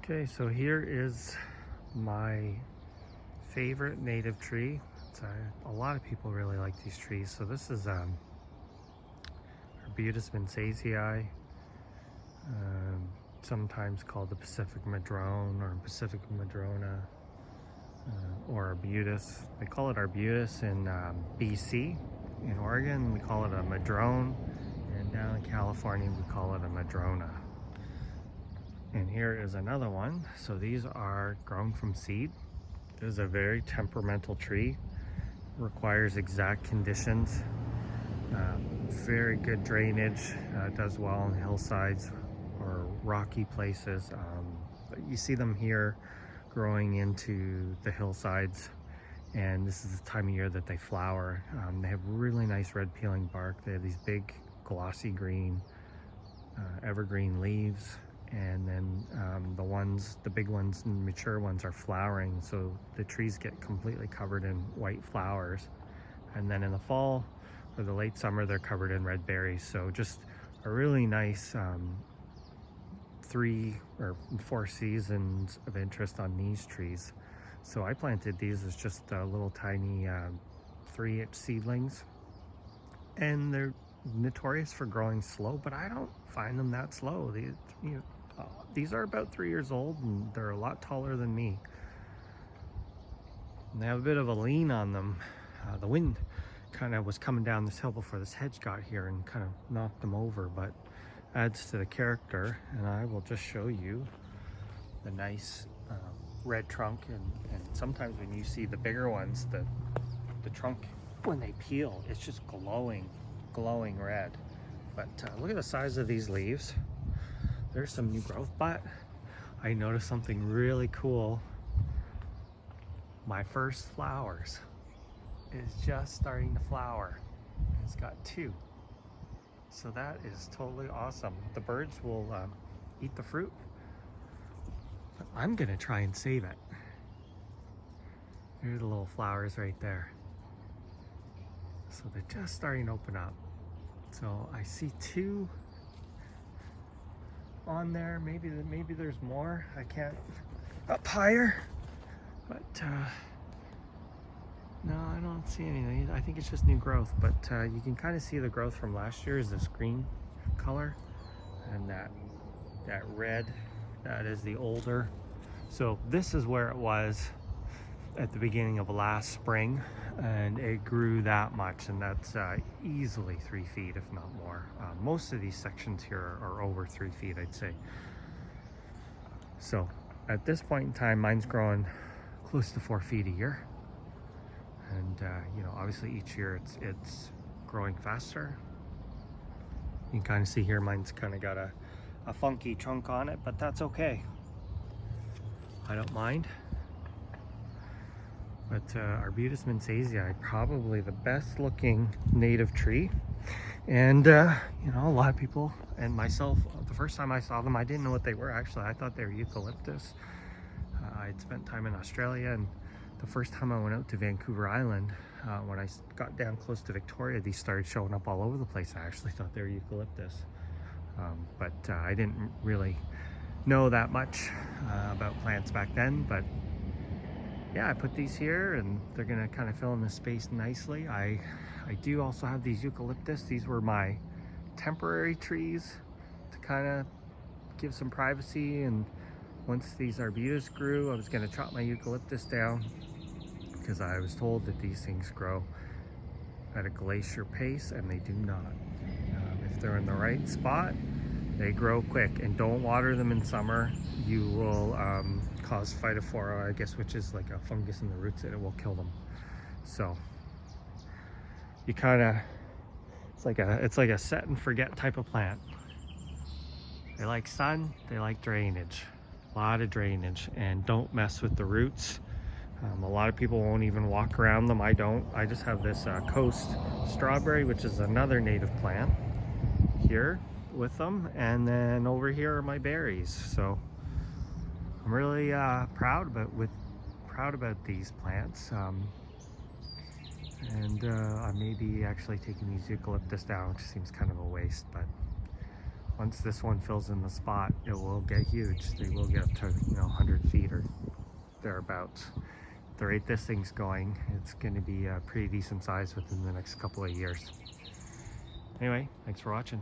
Okay, so here is my favorite native tree. A lot of people really like these trees. So this is Arbutus menziesii, sometimes called the Pacific madrone or Pacific madrona, or Arbutus. They call it Arbutus in BC. In Oregon, we call it a madrone, and down in California, we call it a madrona. And here is another one. So these are grown from seed. This is a very temperamental tree. Requires exact conditions. Very good drainage. Does well on hillsides or rocky places. You see them here growing into the hillsides. And this is the time of year that they flower. They have really nice red peeling bark. They have these big glossy green evergreen leaves. And then the big ones and mature ones are flowering, so the trees get completely covered in white flowers. And then in the fall or the late summer, they're covered in red berries. So just a really nice 3 or 4 seasons of interest on these trees. So I planted these as just little tiny 3-inch seedlings, and they're notorious for growing slow, but I don't find them that slow. These are about 3 years old, and they're a lot taller than me. And they have a bit of a lean on them. The wind kind of was coming down this hill before this hedge got here and kind of knocked them over, but adds to the character. And I will just show you the nice red trunk, and sometimes when you see the bigger ones, the trunk, when they peel, it's just glowing red. But look at the size of these leaves. There's some new growth, but I noticed something really cool. My first flowers is just starting to flower. It's got 2. So that is totally awesome. The birds will eat the fruit, but I'm gonna try and save it. Here's the little flowers right there. So they're just starting to open up. So I see 2 on there. Maybe there's more. I can't up higher, but no, I don't see anything. I think it's just new growth, but you can kind of see the growth from last year is this green color, and that red, that is the older. So this is where it was at the beginning of last spring, and it grew that much, and that's easily 3 feet, if not more. Most of these sections here are over 3 feet, I'd say. So at this point in time, mine's growing close to 4 feet a year, and obviously each year it's growing faster. You can kind of see here mine's kind of got a funky trunk on it, but that's okay. I don't mind. But Arbutus menziesii, probably the best looking native tree. And a lot of people, and myself, the first time I saw them, I didn't know what they were actually. I thought they were eucalyptus. I'd spent time in Australia, and the first time I went out to Vancouver Island, when I got down close to Victoria, these started showing up all over the place. I actually thought they were eucalyptus. But I didn't really know that much about plants back then. But yeah, I put these here, and they're gonna kind of fill in the space nicely. I do also have these eucalyptus. These were my temporary trees to kind of give some privacy, and once these arbutus grew, I was gonna chop my eucalyptus down because I was told that these things grow at a glacier pace, and they do not. If they're in the right spot, they grow quick. And don't water them in summer. You will cause phytophthora, I guess, which is like a fungus in the roots, and it will kill them. So you kind of, it's like a set and forget type of plant. They like sun, they like drainage, a lot of drainage, and don't mess with the roots. A lot of people won't even walk around them. I don't. I just have this coast strawberry, which is another native plant here with them, and then over here are my berries. So I'm really proud about these plants, and I may be actually taking these eucalyptus down, which seems kind of a waste, but once this one fills in the spot, it will get huge. They will get up to, 100 feet or thereabouts. At the rate this thing's going, it's going to be a pretty decent size within the next couple of years. Anyway, thanks for watching.